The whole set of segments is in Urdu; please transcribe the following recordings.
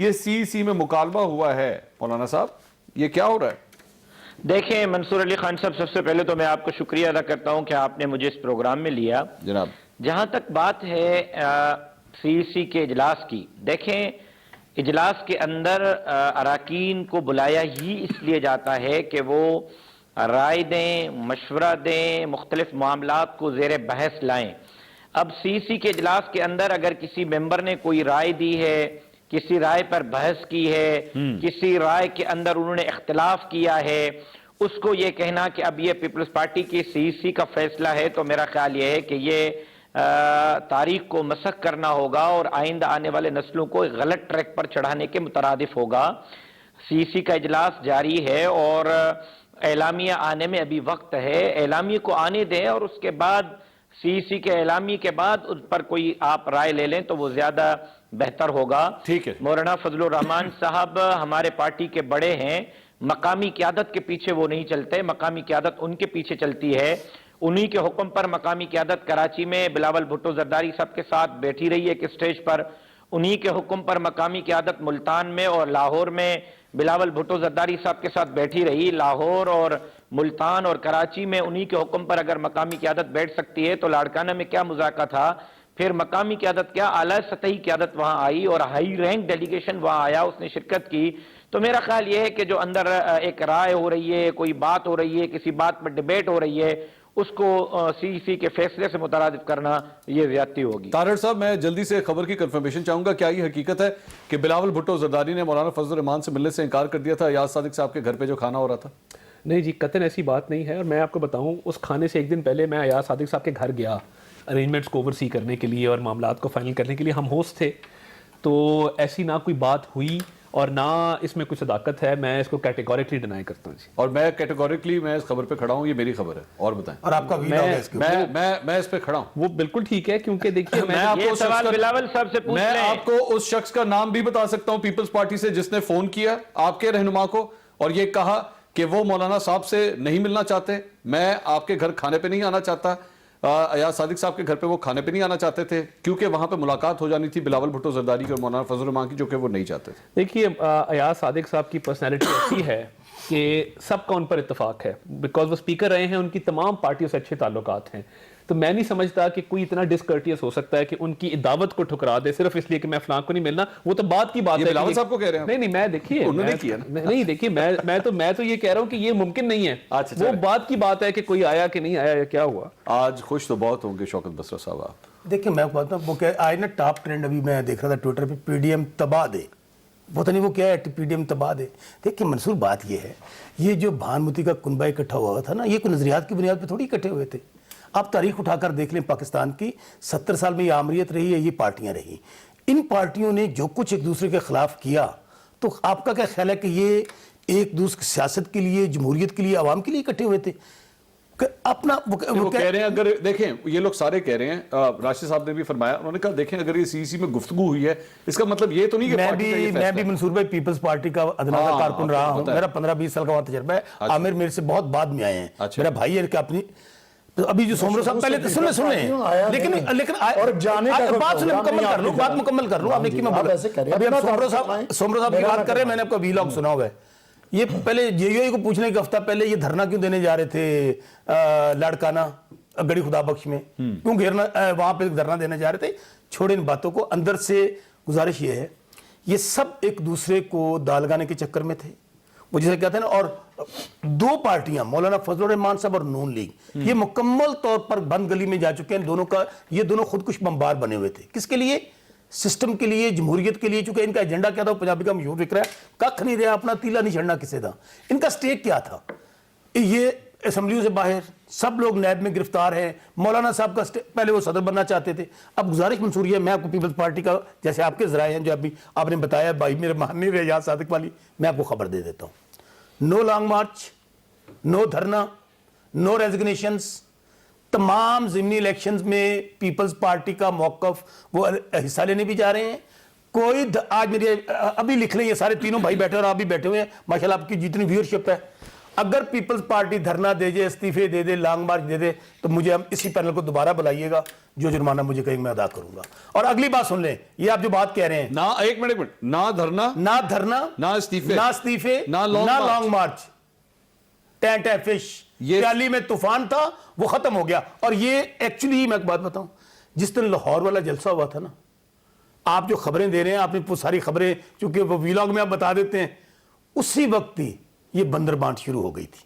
یہ CEC میں مکالمہ ہوا ہے مولانا صاحب، یہ کیا ہو رہا ہے؟ دیکھیں منصور علی خان صاحب، سب سے پہلے تو میں آپ کو شکریہ ادا کرتا ہوں کہ آپ نے مجھے اس پروگرام میں لیا. جناب جہاں تک بات ہے CEC کے اجلاس کی، دیکھیں اجلاس کے اندر اراکین کو بلایا ہی اس لیے جاتا ہے کہ وہ رائے دیں، مشورہ دیں، مختلف معاملات کو زیر بحث لائیں. اب CEC کے اجلاس کے اندر اگر کسی ممبر نے کوئی رائے دی ہے، کسی رائے پر بحث کی ہے، کسی رائے کے اندر انہوں نے اختلاف کیا ہے، اس کو یہ کہنا کہ اب یہ پیپلز پارٹی کی CEC کا فیصلہ ہے، تو میرا خیال یہ ہے کہ یہ تاریخ کو مسخ کرنا ہوگا اور آئندہ آنے والے نسلوں کو غلط ٹریک پر چڑھانے کے مترادف ہوگا. CEC کا اجلاس جاری ہے اور اعلامیہ آنے میں ابھی وقت ہے. اعلامیہ کو آنے دیں اور اس کے بعد CEC کے اعلامیہ کے بعد اس پر کوئی آپ رائے لے لیں تو وہ زیادہ بہتر ہوگا. ٹھیک ہے. مولانا فضل الرحمان صاحب ہمارے پارٹی کے بڑے ہیں، مقامی قیادت کے پیچھے وہ نہیں چلتے، مقامی قیادت ان کے پیچھے چلتی ہے. انہی کے حکم پر مقامی قیادت کراچی میں بلاول بھٹو زرداری صاحب کے ساتھ بیٹھی رہی ہے ایک اسٹیج پر. انہی کے حکم پر مقامی قیادت ملتان میں اور لاہور میں بلاول بھٹو زرداری صاحب کے ساتھ بیٹھی رہی. لاہور اور ملتان اور کراچی میں انہی کے حکم پر اگر مقامی قیادت بیٹھ سکتی ہے تو لاڑکانہ میں کیا مذاکرہ تھا؟ پھر مقامی قیادت کیا اعلیٰ سطحی قیادت وہاں آئی اور ہائی رینک ڈیلیگیشن وہاں آیا، اس نے شرکت کی. تو میرا خیال یہ ہے کہ جو اندر ایک رائے ہو رہی ہے، کوئی بات ہو رہی ہے، کسی بات پر ڈیبیٹ ہو رہی ہے، اس کو CEC کے فیصلے سے مترادف کرنا یہ زیادتی ہوگی. طاہر صاحب، میں جلدی سے خبر کی کنفرمیشن چاہوں گا. کیا یہ حقیقت ہے کہ بلاول بھٹو زرداری نے مولانا فضل الرحمان سے ملنے سے انکار کر دیا تھا ایاز صادق صاحب کے گھر پہ جو کھانا ہو رہا تھا؟ نہیں جی، قطعاً ایسی بات نہیں ہے. اور میں آپ کو بتاؤں، اس کھانے سے ایک دن پہلے میں ایاز صادق صاحب کے گھر گیا ارینجمنٹس کو اوورسی کرنے کے لیے اور معاملات کو فائنل کرنے کے لیے. ہم ہوسٹ تھے، تو ایسی نہ کوئی بات ہوئی اور نہ اس میں کوئی صداقت ہے. میں اس کو کیٹیگوریکلی ڈینائی کرتا ہوں جی. اور میں کیٹیگوریکلی میں اس خبر پہ کھڑا ہوں، یہ میری خبر ہے. اور بتائیں. اور آپ کا میں اس پہ کھڑا ہوں. وہ بالکل ٹھیک ہے، کیونکہ دیکھیے یہ سوال بلاول صاحب سے پوچھ میں لیں. آپ کو اس شخص کا نام بھی بتا سکتا ہوں پیپلز پارٹی سے جس نے فون کیا آپ کے رہنما کو اور یہ کہا کہ وہ مولانا صاحب سے نہیں ملنا چاہتے. میں آپ کے گھر کھانے پہ نہیں آنا چاہتا. ایاز صادق صاحب کے گھر پہ وہ کھانے پہ نہیں آنا چاہتے تھے کیونکہ وہاں پہ ملاقات ہو جانی تھی بلاول بھٹو زرداری کی اور مولانا فضل الرحمان کی، جو کہ وہ نہیں چاہتے تھے. دیکھیے ایاز صادق صاحب کی پرسنالٹی ایسی ہے کہ سب کا ان پر اتفاق ہے، بیکاز وہ اسپیکر رہے ہیں، ان کی تمام پارٹیوں سے اچھے تعلقات ہیں. تو میں نہیں سمجھتا کہ کوئی اتنا ڈسکرٹیس ہو سکتا ہے کہ ان کی دعوت کو ٹھکرا دے صرف اس لیے کہ میں فلاں کو نہیں ملنا. وہ تو بات کی بات ہے. بلاول صاحب کو کہہ رہے ہیں؟ نہیں، میں دیکھیے انہوں نے کیا نہیں، دیکھیے میں تو یہ کہہ رہا ہوں کہ یہ ممکن نہیں ہے. وہ بات کی بات ہے کہ کوئی آیا کہ نہیں آیا یا کیا ہوا. آج خوش تو بہت ہوں گے شوکت بسرا صاحب آپ. دیکھیں میں بتاتا ہوں، وہ کہ آج نا ٹاپ ٹرینڈ ابھی میں دیکھ رہا تھا ٹویٹر پہ، PDM تباہ دے. پتہ نہیں وہ کیا ہے، PDM تباہ دے. دیکھیں منصور، بات یہ ہے، یہ جو بھانمتی کا کنبہ اکٹھا ہوا تھا نا، یہ کوئی نظریات کی بنیاد پہ تھوڑی اکٹھے ہوئے تھے. آپ تاریخ اٹھا کر دیکھ لیں پاکستان کی، 70 سال میں یہ آمریت رہی ہے، یہ پارٹیاں رہی. ان پارٹیوں نے جو کچھ ایک دوسرے کے خلاف کیا، تو آپ کا کیا خیال ہے کہ یہ ایک دوسرے سیاست کے لیے، جمہوریت کے لیے، عوام کے لیے اکٹھے ہوئے تھے؟ اپنا وہ کہہ رہے ہیں، اگر دیکھیں یہ لوگ سارے کہہ رہے ہیں، راشد صاحب نے بھی فرمایا، انہوں نے کہا دیکھیں اگر یہ CEC میں گفتگو ہوئی ہے اس کا مطلب یہ تو نہیں کہ پارٹی کا یہ فیصلہ ہے. میں بھی منصور بھائی پیپلز پارٹی کا ادنا کا کارکن رہا ہوں. میرا 15-20 سال کا وہاں تجربہ ہے. عامر میرے سے بہت بعد میں آئے ہیں. میرا بھائی ہے کہ اپنی ابھی جو سومرو صاحب پہلے سن لیں، لیکن بات مکمل کر لوں. آپ نے کی میں ابھی ہم سومرو صاحب کی بات کر رہے ہیں. میں نے آپ کا ویلاگ سنا ہوا ہے. یہ پہلے JUI کو پوچھنے کے ہفتہ پہلے یہ دھرنا کیوں دینے جا رہے تھے لاڑکانہ گڑی خدا بخش میں، کیوں گھیرنا وہاں پہ دھرنا دینے جا رہے تھے؟ چھوڑے ان باتوں کو. اندر سے گزارش یہ ہے، یہ سب ایک دوسرے کو دال لگانے کے چکر میں تھے. وہ جیسے کہتے ہیں نا، اور دو پارٹیاں مولانا فضل الرحمان صاحب اور نون لیگ یہ مکمل طور پر بند گلی میں جا چکے ہیں. دونوں کا یہ دونوں خودکش بمبار بنے ہوئے تھے. کس کے لیے؟ سسٹم کے لیے، جمہوریت کے لیے. چونکہ ان کا ایجنڈا کیا تھا، پنجابی کا مشہور فکر ہے، ککھ نہیں رہا، اپنا تیلا نہیں چھڑنا کسے دا. ان کا سٹیک کیا تھا؟ یہ اسمبلیوں سے باہر سب لوگ نیب میں گرفتار ہیں. مولانا صاحب کا پہلے وہ صدر بننا چاہتے تھے. اب گزارش منصوری ہے، میں آپ کو پیپلز پارٹی کا جیسے آپ کے ذرائع ہیں جو ابھی آپ نے بتایا، بھائی میرے مان نہیں رہے ایاز صادق والی، میں آپ کو خبر دے دیتا ہوں. نو لانگ مارچ، نو دھرنا، نو ریزگنیشنز. تمام ضمنی الیکشنز میں پیپلز پارٹی کا موقف، وہ حصہ لینے بھی جا رہے ہیں. کوئی آج میرے ابھی لکھ لیں، یہ سارے تینوں بھائی بیٹھے اور آپ بھی بیٹھے ہوئے ہیں، ماشاءاللہ آپ کی جتنی ویورشپ ہے. اگر پیپلز پارٹی دھرنا دے دے، استعفے دے دے، لانگ مارچ دے دے، تو مجھے ہم اسی پینل کو دوبارہ بلائیے گا، جو جرمانہ مجھے کہیں میں ادا کروں گا۔ اور اگلی بات سن لیں، یہ آپ جو بات کہہ رہے ہیں، نہ ایک منٹ نہ دھرنا، نہ استعفے، نہ لانگ مارچ، ٹینٹ ہے فش، پیالی میں طوفان تھا، وہ ختم ہو گیا۔ اور یہ ایکچولی میں ایک بات بتاؤں، جس دن لاہور والا جلسہ ہوا تھا نا، آپ جو خبریں دے رہے ہیں، آپ نے ساری خبریں چونکہ وہ ویلاگ میں آپ بتا دیتے ہیں، اسی وقت ہی یہ بندر بانٹ شروع ہو گئی تھی۔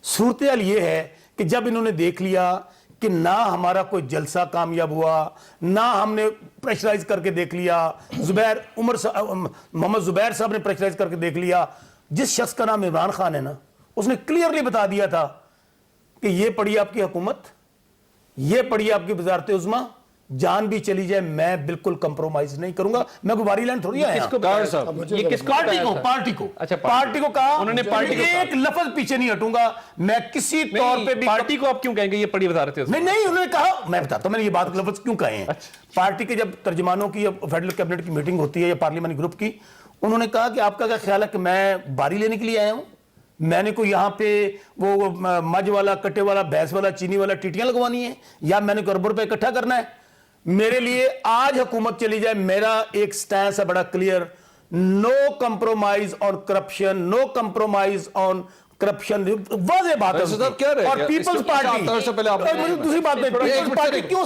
صورتحال یہ ہے کہ جب انہوں نے دیکھ لیا کہ نہ ہمارا کوئی جلسہ کامیاب ہوا، نہ ہم نے پریشرائز کر کے دیکھ لیا، محمد زبیر صاحب نے پریشرائز کر کے دیکھ لیا، جس شخص کا نام عمران خان ہے نا، اس نے کلیئرلی بتا دیا تھا کہ یہ پڑی آپ کی حکومت، یہ پڑی آپ کی وزارت عظمیٰ، جان بھی چلی جائے میں بالکل کمپرومائز نہیں کروں گا۔ میں کوئی باری لینڈ تھوڑی آیا، یہ کس کو پارٹی کو کہا، انہوں نے پارٹی کو ایک لفظ پیچھے نہیں ہٹوں گا میں کسی طور پہ بھی۔ پارٹی کو آپ کیوں کہیں گے یہ پڑی وزارت ہے؟ نہیں انہوں نے کہا، میں بتاتا ہوں میں نے یہ بات لفظ کیوں کہے ہیں۔ پارٹی کے جب ترجمانوں کی فیڈرل کیبنٹ کی میٹنگ ہوتی ہے یا پارلیمانی گروپ کی، انہوں نے کہا کہ آپ کا کیا خیال ہے کہ میں باری لینے کے لیے آیا ہوں، میں نے کوئی یہاں پہ وہ مجھ والا، کٹے والا، بھینس والا، چینی والا ٹیٹیاں لگوانی ہیں، یا میں نے کوئی ارب روپے اکٹھا کرنا ہے؟ میرے لیے آج حکومت چلی جائے، میرا ایک سٹینس ہے بڑا clear, no compromise on corruption, no compromise on corruption, واضح بات ہے۔ اور پیپلز پارٹی، دوسری بات ہے، پیپلز پارٹی کیوں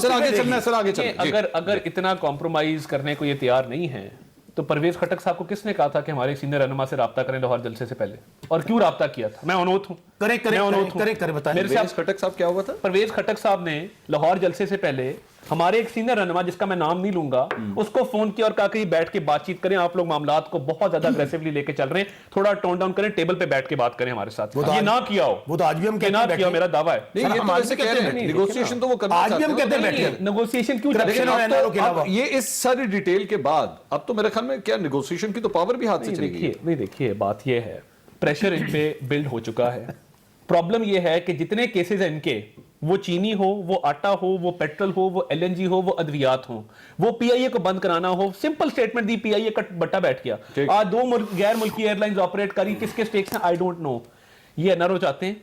اگر اتنا کمپرومائز کرنے کو یہ تیار نہیں ہے تو پرویز خٹک صاحب کو کس نے کہا تھا کہ ہمارے سینئر رہنما سے رابطہ کریں لاہور جلسے سے پہلے، اور کیوں رابطہ کیا تھا؟ میں انوت ہوں، کریں بتائیں۔ پرویز خٹک صاحب کیا ہوا تھا؟ پرویز خٹک صاحب نے لاہور جلسے سے پہلے ہمارے ایک سینئر رہنما جس کا میں نام نہیں لوں گا، اس کو فون کیا اور کہا کہ بیٹھ کے بات چیت کریں، آپ لوگ معاملات کو بہت زیادہ اگریسولی لے کے چل رہے ہیں، تھوڑا ٹون ڈاؤن کریں، ٹیبل پہ بیٹھ کے بات کریں ہمارے ساتھ۔ یہ نہ کیا ہو، وہ تو آج بھی ہم نہ کیا، میرا دعویٰ ہے۔ نیگوسیشن تو وہ کرنا آج بھی ہم کہتے ہیں بیٹھے، نیگوسیشن کیوں؟ یہ اس ساری ڈیٹیل کے بعد اب تو میرے خیال میں کیا نیگوسیشن کی تو پاور بھی ہاتھ سے چلی گئی؟ نہیں دیکھیے، بات یہ ہے پریشر ان پہ بلڈ ہو چکا ہے۔ پرابلم یہ ہے کہ جتنے کیسز ہیں ان کے، وہ چینی ہو، وہ آٹا ہو، وہ پیٹرول ہو، وہ ایل این جی ہو، وہ ادویات ہوں، وہ پی آئی اے کو بند کرانا ہو، سمپل سٹیٹمنٹ دی، پی آئی اے کا بٹا بیٹھ گیا۔ آج 2 غیر ملکی ایئر لائنز آپریٹ کری، کس کے سٹیکس ہیں آئی ڈونٹ نو۔ یہ این آر او چاہتے ہیں،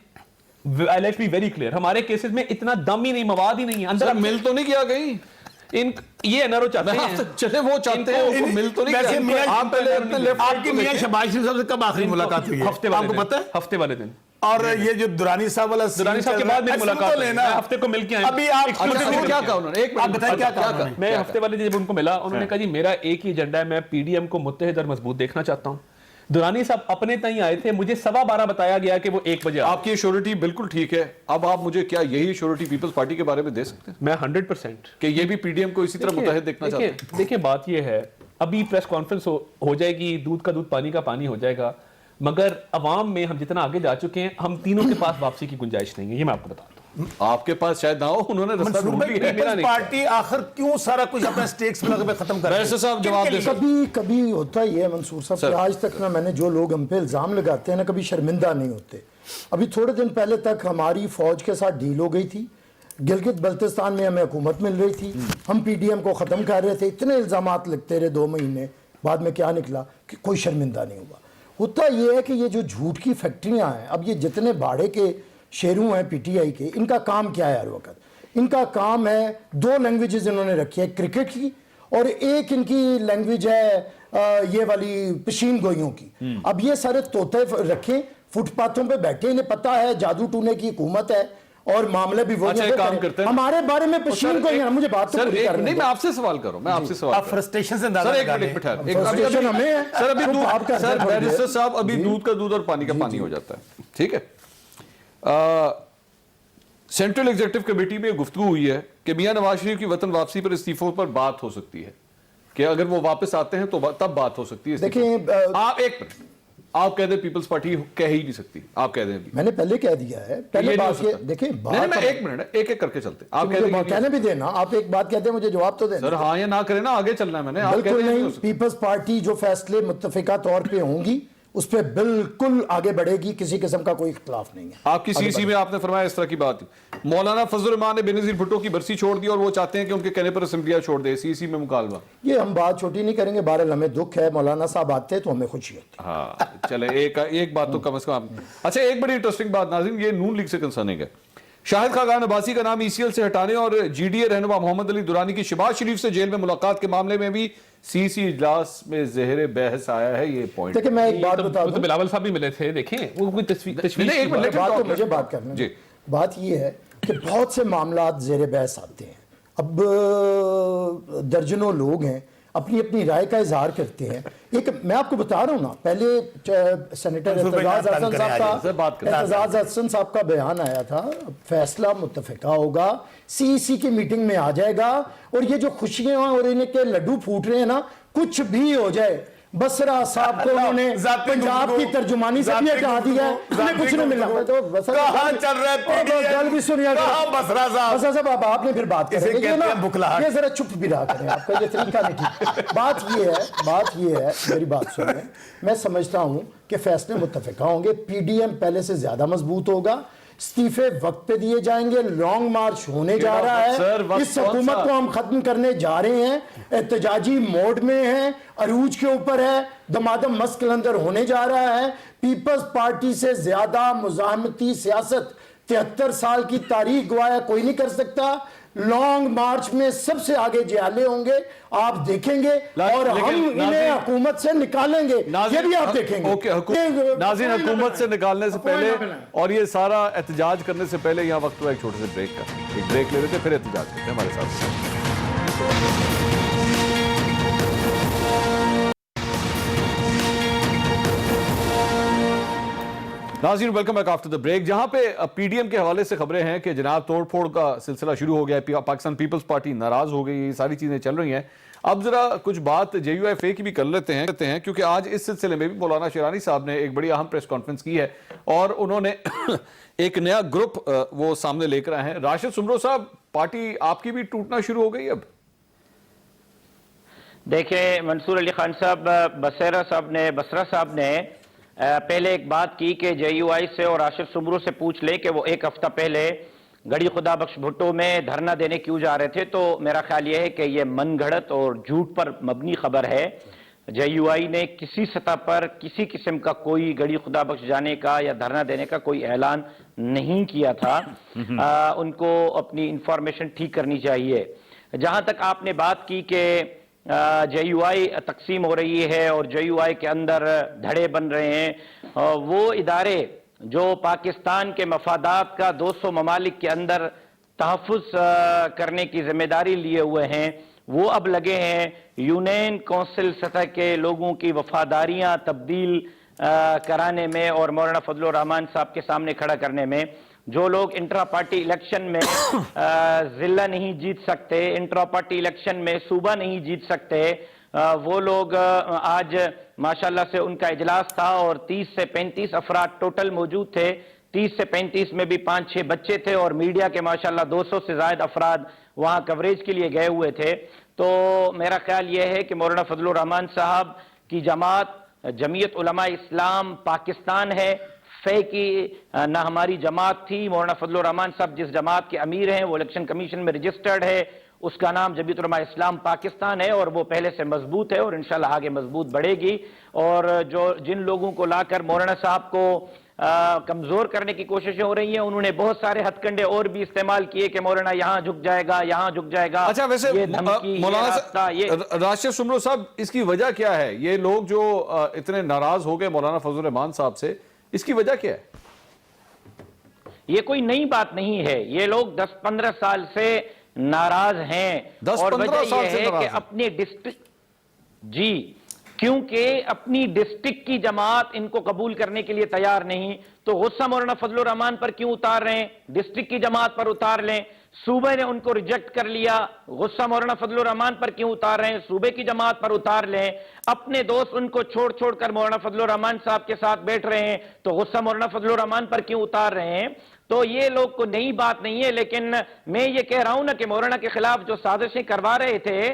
لیٹس بی ویری کلیئر، ہمارے کیسز میں اتنا دم ہی نہیں، مواد ہی نہیں ہے اندر۔ مل تو نہیں کیا گئی یہ این آر او چاہتے ہیں، چلے وہ چاہتے ہیں، مل تو نہیں کیا۔ آپ کی میاں شہباز شریف صاحب سے کب آخری ملاقات ہوئی ہے؟ آپ کو پتہ ہے؟ ہفتے والے دن۔ اور یہ جو درانی صاحب والا درانی صاحب کے بعد میری ملاقات ہوئی، میں ہفتے کو مل کے آیا۔ ابھی آپ کیا کہا انہوں نے؟ ایک آپ بتائیں کیا کہا؟ میں ہفتے والے دن جب ان کو ملا، انہوں نے کہا جی میرا ایک ہی ایجنڈا ہے، میں پی ڈی ایم کو متحد اور مضبوط دیکھنا چاہتا ہوں۔ درانی صاحب اپنے تئیں آئے تھے، مجھے 12:15 بتایا گیا کہ وہ 1 بجے۔ آپ کی شیورٹی بالکل ٹھیک ہے، اب آپ مجھے کیا یہی شیورٹی پیپلز پارٹی کے بارے میں دے سکتے ہیں؟ میں 100% کہ یہ بھی پی ڈی ایم کو اسی طرح متحد دیکھنا چاہتے ہیں؟ دیکھیں بات یہ ہے، ابھی پریس کانفرنس ہو جائے گی، دودھ کا دودھ پانی کا پانی ہو جائے گا، مگر عوام میں ہم جتنا آگے جا چکے ہیں، ہم تینوں کے پاس واپسی کی گنجائش نہیں ہے، یہ میں آپ کو بتا دوں۔ آپ کے پاس شاید نہ ہو، انہوں نے رستہ ڈھونڈ لیا ہے۔ پیپلز پارٹی آخر کیوں سارا کچھ اپنے سٹیکس پہ ختم کر رہی ہے؟ ویسے صاحب جواب دے سکتے کبھی کبھی ہوتا ہی ہے منصور صاحب کہ آج تک نا میں نے جو لوگ ہم پہ الزام لگاتے ہیں نا کبھی شرمندہ نہیں ہوتے۔ ابھی تھوڑے دن پہلے تک ہماری فوج کے ساتھ ڈیل ہو گئی تھی، گلگت بلتستان میں ہمیں حکومت مل رہی تھی، ہم پی ڈی ایم کو ختم کر رہے تھے، اتنے الزامات لگتے رہے 2 مہینے، بعد میں کیا نکلا کہ کوئی شرمندہ نہیں ہوا۔ ہوتا یہ ہے کہ یہ جو جھوٹ کی فیکٹریاں ہیں، اب یہ جتنے باڑے کے شیروں ہیں پی ٹی آئی کے، ان کا کام کیا ہے ہر وقت؟ ان کا کام ہے 2 لینگویجز انہوں نے رکھی ہے، کرکٹ کی اور ایک ان کی لینگویج ہے یہ والی پشین گوئیوں کی۔ اب یہ سارے طوطے رکھیں فٹ پاتھوں پہ بیٹھے، انہیں پتہ ہے جادو ٹونے کی حکومت ہے اور معاملے بھی وہ کام کرتے ہیں ہمارے بارے میں پشین گوئیاں۔ مجھے بات تو پوری کرنے نہیں، میں آپ سے سوال کروں، میں آپ سے سوال آپ فرسٹریشن سے اندازہ سر بیرسٹر صاحب ابھی دودھ کا دودھ اور پانی کا پانی ہو جاتا ہے، ٹھیک ہے؟ سینٹرل ایگزیکٹو کمیٹی میں گفتگو ہوئی ہے کہ میاں نواز شریف کی وطن واپسی پر استعفوں پر بات ہو سکتی ہے، کہ اگر وہ واپس آتے ہیں تو تب بات ہو سکتی ہے۔ دیکھیں آپ ایک منٹ، آپ کہہ دیں پیپلز پارٹی کہہ ہی نہیں سکتی، آپ کہہ دیں۔ میں نے پہلے کہہ دیا ہے، پہلے بات یہ دیکھیں، میں ایک منٹ ایک ایک کر کے چلتے، آپ کہنے بھی دینا، آپ ایک بات کہتے ہیں مجھے جواب تو دینا۔ سر ہاں یا نہ کریں نا، آگے چلنا ہے میں نے۔ بالکل نہیں، پیپلز پارٹی جو فیصلے متفقہ طور پہ ہوں گی اس پہ بالکل آگے بڑھے گی, کسی قسم کا کوئی اختلاف نہیں ہے. آپ کی سی سی میں آپ نے فرمایا اس طرح کی بات, مولانا فضل الرحمان نے بینظیر بھٹو کی برسی چھوڑ دی اور وہ چاہتے ہیں کہ ان کے کہنے پر اسمبلیاں چھوڑ دے, سی سی میں مکالمہ. یہ ہم بات چھوٹی نہیں کریں گے, بہرحال ہمیں دکھ ہے, مولانا صاحب آتے تو ہمیں خوشی ہوتی. ہاں چلے ایک بات تو کم از کم. اچھا ایک بڑی انٹرسٹنگ بات ناظرین, یہ نون لیگ سے کنسرننگ ہے. شاہد خاقان عباسی کا نام ای سی ایل سے ہٹانے اور جی ڈی اے رہنما محمد علی دورانی کی شہباز شریف سے جیل میں ملاقات کے معاملے میں بھی سی سی اجلاس میں زہر بحث آیا ہے. یہ پوائنٹ دیکھیں میں ایک بات بتا دوں, بلاول صاحب بھی ملے تھے, دیکھیں وہ کوئی تشویش ایک منٹ بات تو مجھے بات کرنا جی. بات یہ ہے کہ بہت سے معاملات زیر بحث آتے ہیں. اب درجنوں لوگ ہیں اپنی اپنی رائے کا اظہار کرتے ہیں. ایک میں آپ کو بتا رہا ہوں نا, پہلے سینیٹر اعتزاز احسن صاحب کا بیان آیا تھا, فیصلہ متفقہ ہوگا, سی سی کی میٹنگ میں آ جائے گا, اور یہ جو خوشیاں اور ان کے لڈو پھوٹ رہے ہیں نا, کچھ بھی ہو جائے, بسرا صاحب کو انہوں نے پنجاب کی ترجمانی سے بھی ہٹا دیا ہے, انہیں کچھ نہیں ملا. کہاں چل رہا ہے گل بھی سنیا, بسرا صاحب بسرا صاحب آپ نے پھر بات کریں گے, یہ ذرا چپ بھی رہا کریں, آپ کا یہ طریقہ نہیں ٹھیک. بات یہ ہے میری بات سنیں, میں سمجھتا ہوں کہ فیصلے متفقہ ہوں گے, پی ڈی ایم پہلے سے زیادہ مضبوط ہوگا, استعفے وقت پہ دیے جائیں گے, لانگ مارچ ہونے جا رہا ہے, اس حکومت کو ہم ختم کرنے جا رہے ہیں, احتجاجی موڈ میں ہیں, عروج کے اوپر ہے, دمادم مست کلندر ہونے جا رہا ہے. پیپلز پارٹی سے زیادہ مزاحمتی سیاست 73 سال کی تاریخ گوایا کوئی نہیں کر سکتا. لانگ مارچ میں سب سے آگے جیالے ہوں گے, آپ دیکھیں گے, اور ہم انہیں حکومت سے نکالیں گے, یہ بھی آپ دیکھیں گے. ناظرین حکومت سے نکالنے سے پہلے اور یہ سارا احتجاج کرنے سے پہلے یہاں وقت ہوا ایک چھوٹے سے بریک کا, ایک بریک لے لیتے پھر احتجاج کرتے ہیں ہمارے ساتھ. ناظرین welcome back after the break. جہاں پہ پی ڈی ایم کے حوالے سے خبریں ہیں کہ جناب توڑ پھوڑ کا سلسلہ شروع ہو گیا ہے, پاکستان پیپلز پارٹی ناراض ہو گئی, یہ ساری چیزیں چل رہی ہیں. اب ذرا کچھ بات جے یو ایف اے کی بھی کر لیتے ہیں کیونکہ آج اس سلسلے میں بھی مولانا شیرانی صاحب نے ایک بڑی اہم پریس کانفرنس کی ہے اور انہوں نے ایک نیا گروپ وہ سامنے لے کر آئے ہیں. راشد سمرو صاحب, پارٹی آپ کی بھی ٹوٹنا شروع ہو گئی اب؟ دیکھیں منصور علی خان صاحب, بسرا صاحب نے پہلے ایک بات کی کہ جے یو آئی سے اور راشد سمرو سے پوچھ لے کہ وہ ایک ہفتہ پہلے گڑی خدا بخش بھٹو میں دھرنا دینے کیوں جا رہے تھے. تو میرا خیال یہ ہے کہ یہ من گھڑت اور جھوٹ پر مبنی خبر ہے. جے یو آئی نے کسی سطح پر کسی قسم کا کوئی گڑی خدا بخش جانے کا یا دھرنا دینے کا کوئی اعلان نہیں کیا تھا. ان کو اپنی انفارمیشن ٹھیک کرنی چاہیے. جہاں تک آپ نے بات کی کہ جے یو آئی تقسیم ہو رہی ہے اور جے یو آئی کے اندر دھڑے بن رہے ہیں, وہ ادارے جو پاکستان کے مفادات کا 200 ممالک کے اندر تحفظ کرنے کی ذمہ داری لیے ہوئے ہیں, وہ اب لگے ہیں یونین کونسل سطح کے لوگوں کی وفاداریاں تبدیل کرانے میں اور مولانا فضل الرحمان صاحب کے سامنے کھڑا کرنے میں. جو لوگ انٹرا پارٹی الیکشن میں ضلع نہیں جیت سکتے, انٹرا پارٹی الیکشن میں صوبہ نہیں جیت سکتے, وہ لوگ آج ماشاءاللہ سے ان کا اجلاس تھا اور 30 سے 35 افراد ٹوٹل موجود تھے. 30 سے 35 میں بھی 5-6 بچے تھے اور میڈیا کے ماشاءاللہ 200 سے زائد افراد وہاں کوریج کے لیے گئے ہوئے تھے. تو میرا خیال یہ ہے کہ مولانا فضل الرحمان صاحب کی جماعت جمعیت علماء اسلام پاکستان ہے, فے کی نہ ہماری جماعت تھی. مولانا فضل الرحمان صاحب جس جماعت کے امیر ہیں وہ الیکشن کمیشن میں رجسٹرڈ ہے, اس کا نام جمعیت علماء اسلام پاکستان ہے اور وہ پہلے سے مضبوط ہے اور انشاءاللہ آگے مضبوط بڑھے گی. اور جن لوگوں کو لا کر مولانا صاحب کو کمزور کرنے کی کوششیں ہو رہی ہیں, انہوں نے بہت سارے ہتھ کنڈے اور بھی استعمال کیے کہ مولانا یہاں جھک جائے گا, یہاں جھک جائے گا. اچھا ویسے مولانا راشد سمرو صاحب, اس کی وجہ کیا ہے؟ یہ لوگ جو اتنے ناراض ہو گئے مولانا فضل الرحمان صاحب سے, اس کی وجہ کیا ہے؟ یہ کوئی نئی بات نہیں ہے, یہ لوگ 10-15 سال سے ناراض ہیں. اور وجہ یہ ہے کہ اپنے ڈسٹرکٹ جی کیونکہ اپنی ڈسٹرکٹ کی جماعت ان کو قبول کرنے کے لیے تیار نہیں, تو غصہ مولانا فضل الرحمان پر کیوں اتار رہے ہیں؟ ڈسٹرکٹ کی جماعت پر اتار لیں. صوبے نے ان کو ریجیکٹ کر لیا, غصہ مولانا فضل الرحمان پر کیوں اتار رہے ہیں؟ صوبے کی جماعت پر اتار لیں. اپنے دوست ان کو چھوڑ کر مولانا فضل الرحمان صاحب کے ساتھ بیٹھ رہے ہیں, تو غصہ مولانا فضل الرحمان پر کیوں اتار رہے ہیں؟ تو یہ لوگ کو نئی بات نہیں ہے, لیکن میں یہ کہہ رہا ہوں نا کہ مولانا کے خلاف جو سازشیں کروا رہے تھے